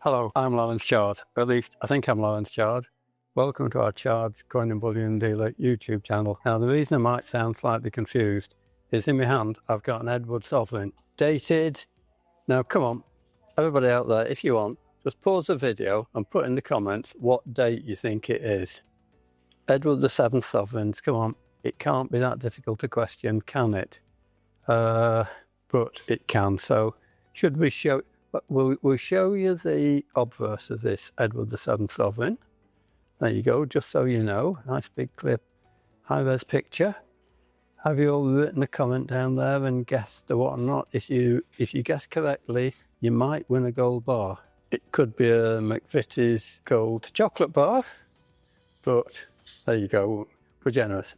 Hello, I'm Lawrence Chard, or at least I think I'm Lawrence Chard. Welcome to our Chards Coin and Bullion Dealer YouTube channel. Now the reason I might sound slightly confused is in my hand I've got an Edward Sovereign, dated. Now come on, everybody out there, if you want, just pause the video and put in the comments what date you think it is. Edward VII Sovereigns, come on, it can't be that difficult a question, can it? But it can, so should we show... We'll show you the obverse of this Edward VII Sovereign. There you go, just so you know. Nice big clip, high-res picture. Have you all written a comment down there and guessed or whatnot? If you guess correctly, you might win a gold bar. It could be a McVitie's gold chocolate bar, but there you go, we're generous.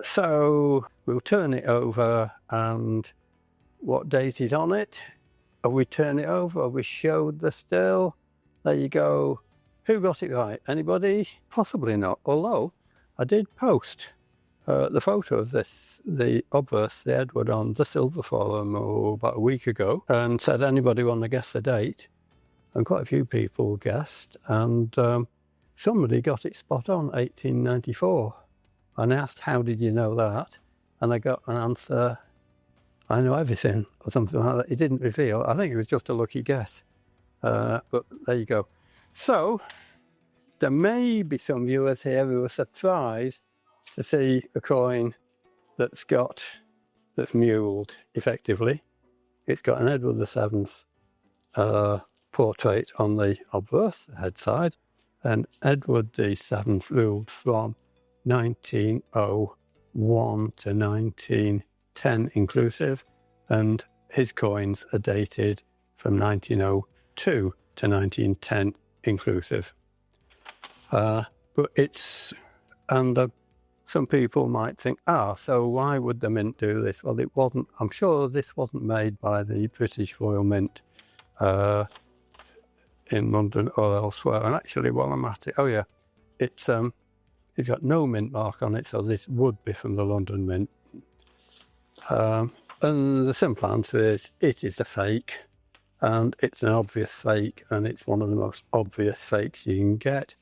So we'll turn it over, and what date is on it? Or we turn it over, or we showed the still. There you go. Who got it right? Anybody? Possibly not. Although I did post the photo of this, the obverse, the Edward, on the Silver Forum about a week ago, and said, anybody want to guess the date? And quite a few people guessed, and somebody got it spot on, 1894. And I asked, how did you know that? And I got an answer, I know everything, or something like that. He didn't reveal. I think it was just a lucky guess. But there you go. So, there may be some viewers here who are surprised to see a coin that's muled, effectively. It's got an Edward VII's portrait on the obverse, the head side, and Edward VII ruled from 1901 to 1910 inclusive, and his coins are dated from 1902 to 1910 inclusive. But it's, and some people might think, so why would the Mint do this? Well, it wasn't, I'm sure this wasn't made by the British Royal Mint in London or elsewhere. And actually, while I'm at it, it's got no mint mark on it, so this would be from the London Mint. And the simple answer is, it is a fake, and it's an obvious fake, and it's one of the most obvious fakes you can get.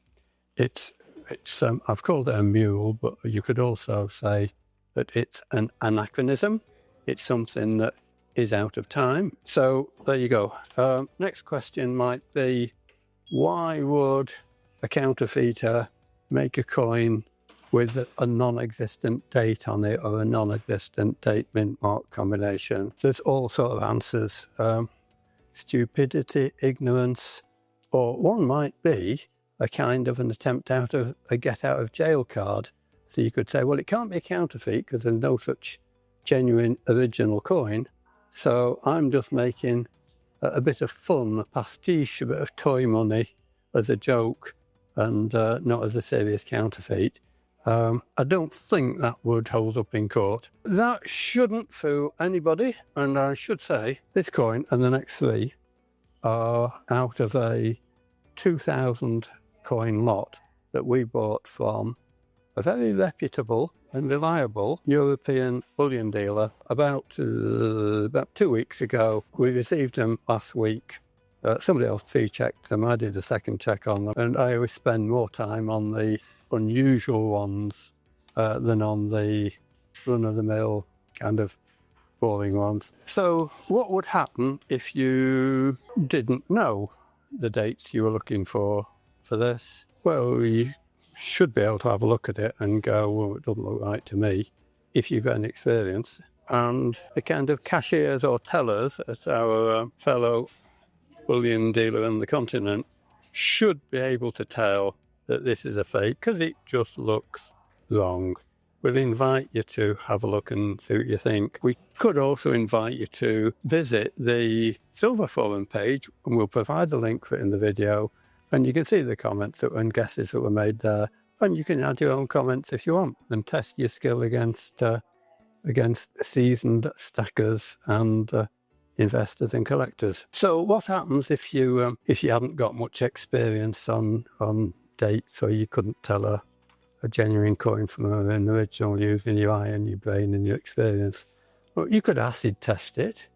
I've called it a mule, but you could also say that it's an anachronism. It's something that is out of time. So there you go. Next question might be, why would a counterfeiter make a coin with a non-existent date on it, or a non-existent date mint mark combination? There's all sort of answers. Stupidity, ignorance, or one might be a kind of an attempt a get out of jail card. So you could say, well, it can't be a counterfeit because there's no such genuine original coin. So I'm just making a bit of fun, a pastiche, a bit of toy money as a joke, and not as a serious counterfeit. I don't think that would hold up in court. That shouldn't fool anybody, and I should say this coin and the next three are out of a 2,000 coin lot that we bought from a very reputable and reliable European bullion dealer about 2 weeks ago. We received them last week. Somebody else pre-checked them. I did a second check on them, and I always spend more time on the unusual ones than on the run-of-the-mill kind of boring ones. So what would happen if you didn't know the dates you were looking for this? Well, you should be able to have a look at it and go, well, it doesn't look right to me, if you've got any experience. And the kind of cashiers or tellers, as our fellow bullion dealer on the continent, should be able to tell that this is a fake, because it just looks wrong. We'll invite you to have a look and see what you think. We could also invite you to visit the Silver Forum page, and we'll provide the link for it in the video, and you can see the comments and guesses that were made there, and you can add your own comments if you want, and test your skill against seasoned stackers and investors and collectors. So what happens if you hadn't got much experience on dates, or you couldn't tell a genuine coin from an original using your eye and your brain and your experience? Well, you could acid test it,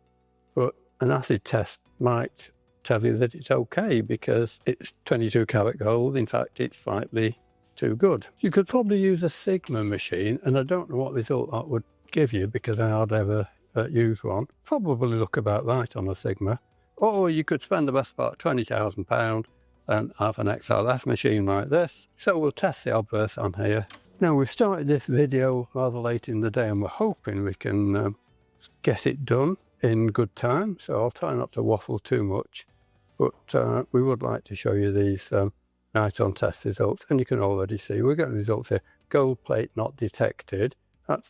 but an acid test might tell you that it's okay because it's 22 karat gold. In fact, it's slightly too good. You could probably use a Sigma machine, and I don't know what result that would give you because I hardly ever use one. Probably look about right on a Sigma. Or you could spend the best part of £20,000 and have an XRF machine like this. So we'll test the obverse on here. Now, we've started this video rather late in the day and we're hoping we can get it done in good time. So I'll try not to waffle too much. But we would like to show you these night on test results. And you can already see we're getting results here. Gold plate not detected.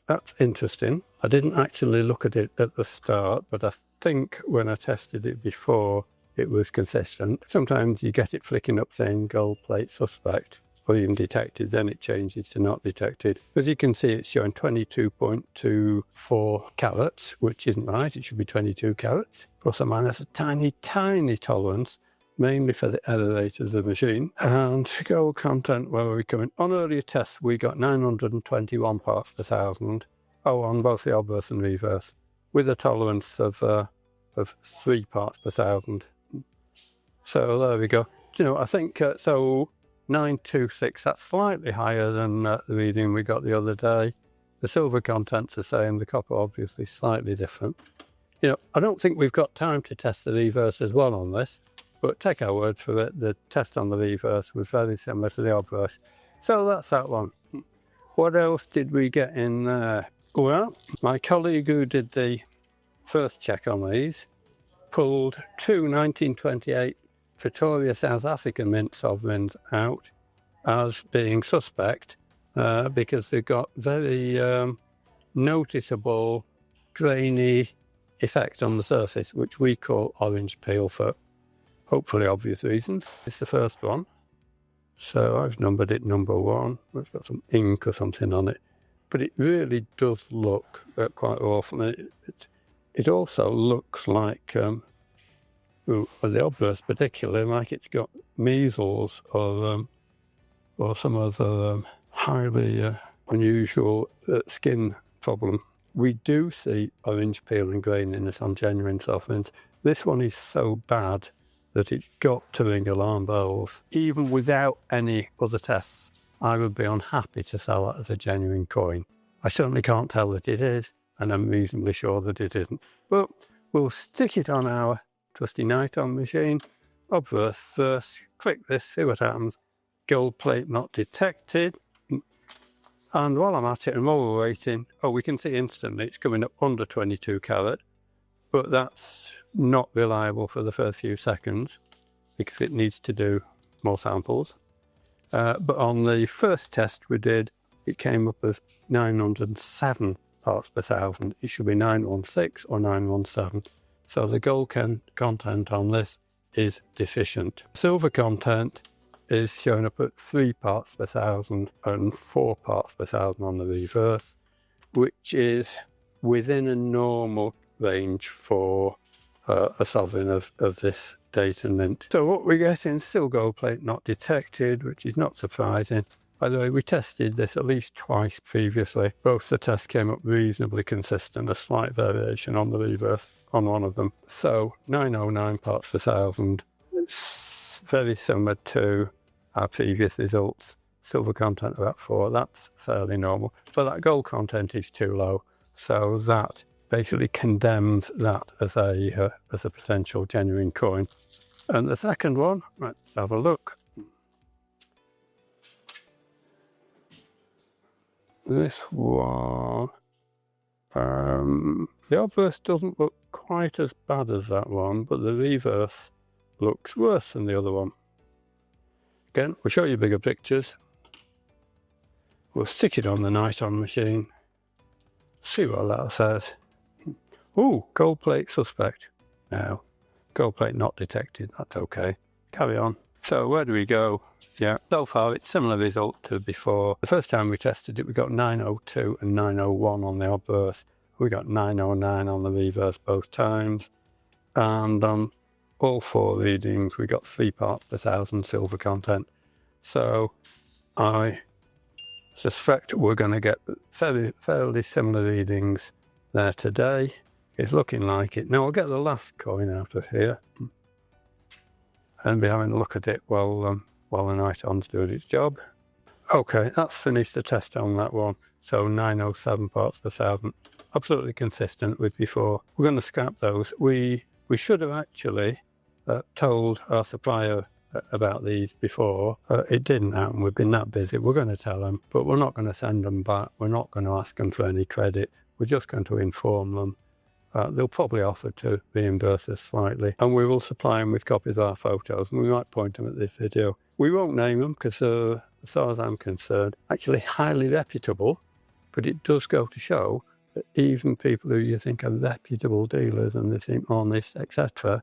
That's interesting. I didn't actually look at it at the start, but I think when I tested it before, it was consistent. Sometimes you get it flicking up saying gold plate suspect or even detected, then it changes to not detected. As you can see, it's showing 22.24 carats, which isn't right. It should be 22 carats, plus or minus a tiny, tiny tolerance, mainly for the error rate of the machine. And gold content, where are we coming? On earlier tests, we got 921 parts per thousand. Oh, on both the obverse and reverse, with a tolerance of 3 parts per thousand. So there we go. You know, I think, so 926, that's slightly higher than the reading we got the other day. The silver content's the same, the copper obviously slightly different. You know, I don't think we've got time to test the reverse as well on this, but take our word for it, the test on the reverse was very similar to the obverse. So that's that one. What else did we get in there? Well, my colleague who did the first check on these pulled 2 1928 Pretoria South African mint sovereigns out as being suspect because they've got very noticeable grainy effect on the surface, which we call orange peel for hopefully obvious reasons. It's the first one. So I've numbered it number 1. It's got some ink or something on it. But it really does look quite awful. It also looks like, the obverse particularly, like it's got measles or some other highly unusual skin problem. We do see orange peel and graininess on genuine sovereigns. This one is so bad that it's got to ring alarm bells. Even without any other tests, I would be unhappy to sell it as a genuine coin. I certainly can't tell that it is, and I'm reasonably sure that it isn't. But we'll stick it on our trusty night-on machine, obverse first, click this, see what happens. Gold plate not detected. And while I'm at it and while we're waiting, we can see instantly it's coming up under 22 carat, but that's not reliable for the first few seconds because it needs to do more samples. But on the first test we did, it came up as 907 parts per thousand. It should be 916 or 917. So the gold content on this is deficient. Silver content is shown up at 3 parts per thousand and 4 parts per thousand on the reverse, which is within a normal range for a sovereign of this date and mint. So what we're getting, still gold plate not detected, which is not surprising. By the way, we tested this at least twice previously. Both the tests came up reasonably consistent, a slight variation on the reverse on one of them. So 909 parts per thousand, very similar to our previous results. Silver content about 4, that's fairly normal. But that gold content is too low, so that basically condemns that as a potential genuine coin. And the second one, let's have a look. This one, the obverse doesn't look quite as bad as that one, but the reverse looks worse than the other one. Again, we'll show you bigger pictures. We'll stick it on the night-on machine, see what that says. Ooh, gold plate suspect. Now, gold plate not detected, that's okay. Carry on. So where do we go? Yeah, so far it's similar result to before. The first time we tested it, we got 902 and 901 on the obverse. We got 909 on the reverse both times. And on all 4 readings, we got 3 parts per thousand silver content. So I suspect we're going to get fairly similar readings there today. It's looking like it. Now I'll get the last coin out of here. and be having a look at it while the night on's doing its job. Okay, that's finished the test on that one. So 907 parts per thousand, absolutely consistent with before. We're going to scrap those. We should have actually told our supplier about these before. It didn't happen. We've been that busy. We're going to tell them, but we're not going to send them back. We're not going to ask them for any credit. We're just going to inform them. They'll probably offer to reimburse us slightly, and we will supply them with copies of our photos, and we might point them at this video. We won't name them because, as far as I'm concerned, actually highly reputable, but it does go to show that even people who you think are reputable dealers and they seem honest, etc.,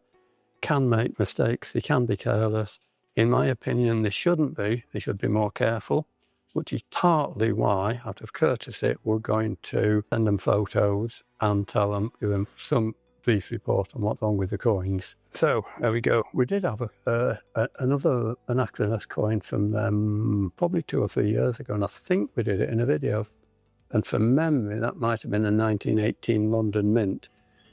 can make mistakes. They can be careless. In my opinion, they shouldn't be. They should be more careful, which is partly why, out of courtesy, we're going to send them photos and give them some brief report on what's wrong with the coins. So there we go. We did have another Anachronous coin from them probably 2 or 3 years ago, and I think we did it in a video. And from memory, that might have been a 1918 London mint,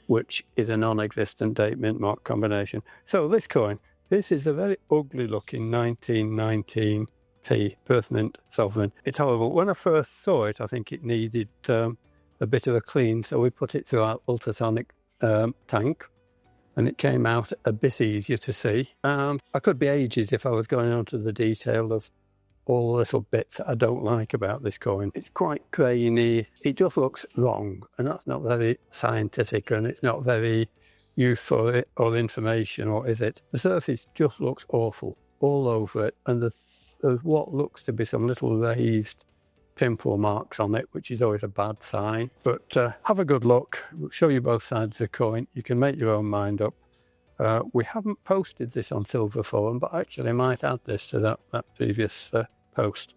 which is a non-existent date mint mark combination. So this coin, this is a very ugly looking 1919p Perth Mint sovereign. It's horrible. When I first saw it, I think it needed a bit of a clean, so we put it through our ultrasonic tank, and it came out a bit easier to see. And I could be ages if I was going on to the detail of all the little bits that I don't like about this coin. It's quite grainy. It just looks wrong, and that's not very scientific, and it's not very useful or information, or is it? The surface just looks awful all over it, and there's what looks to be some little raised pimple marks on it, which is always a bad sign. But have a good look. We'll show you both sides of the coin. You can make your own mind up. We haven't posted this on Silver Forum, but actually I might add this to that previous post.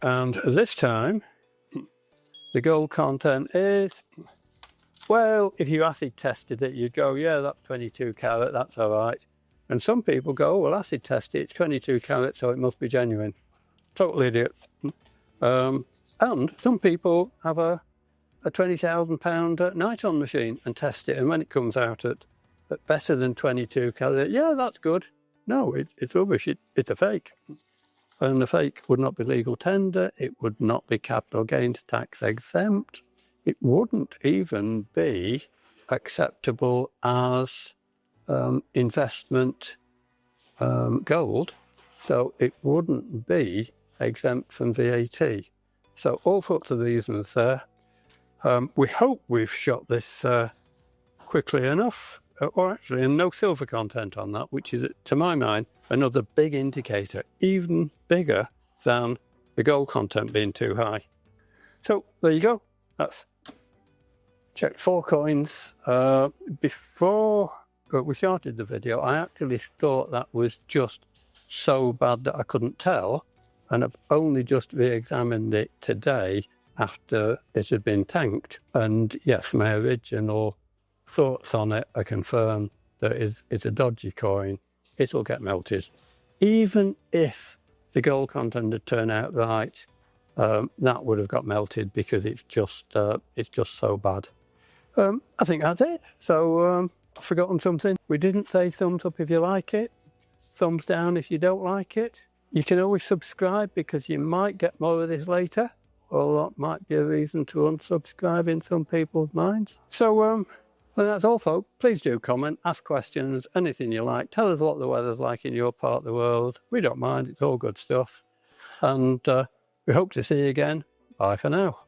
And this time, the gold content is, well, if you acid tested it, you'd go, yeah, that's 22 carat, that's all right. And some people go, oh, well, acid test it, it's 22 carat, so it must be genuine. Total idiot. And some people have a £20,000 Niton machine and test it, and when it comes out at better than 22 carat, yeah, that's good. No, it's rubbish. It's a fake. And the fake would not be legal tender. It would not be capital gains tax exempt. It wouldn't even be acceptable as investment gold. So it wouldn't be exempt from VAT. So all sorts of reasons there. We hope we've shot this quickly enough, or actually no silver content on that, which is, to my mind, another big indicator, even bigger than the gold content being too high. So there you go. That's checked 4 coins. Before we started the video, I actually thought that was just so bad that I couldn't tell, and I've only just re-examined it today after it had been tanked. And yes, my original thoughts on it are confirmed that it's a dodgy coin. It'll get melted. Even if the gold content had turned out right, that would have got melted because it's just so bad. I think that's it. So I've forgotten something. We didn't say thumbs up if you like it, thumbs down if you don't like it. You can always subscribe because you might get more of this later, or that might be a reason to unsubscribe in some people's minds. So well, that's all, folks. Please do comment, ask questions, anything you like. Tell us what the weather's like in your part of the world. We don't mind. It's all good stuff. And we hope to see you again. Bye for now.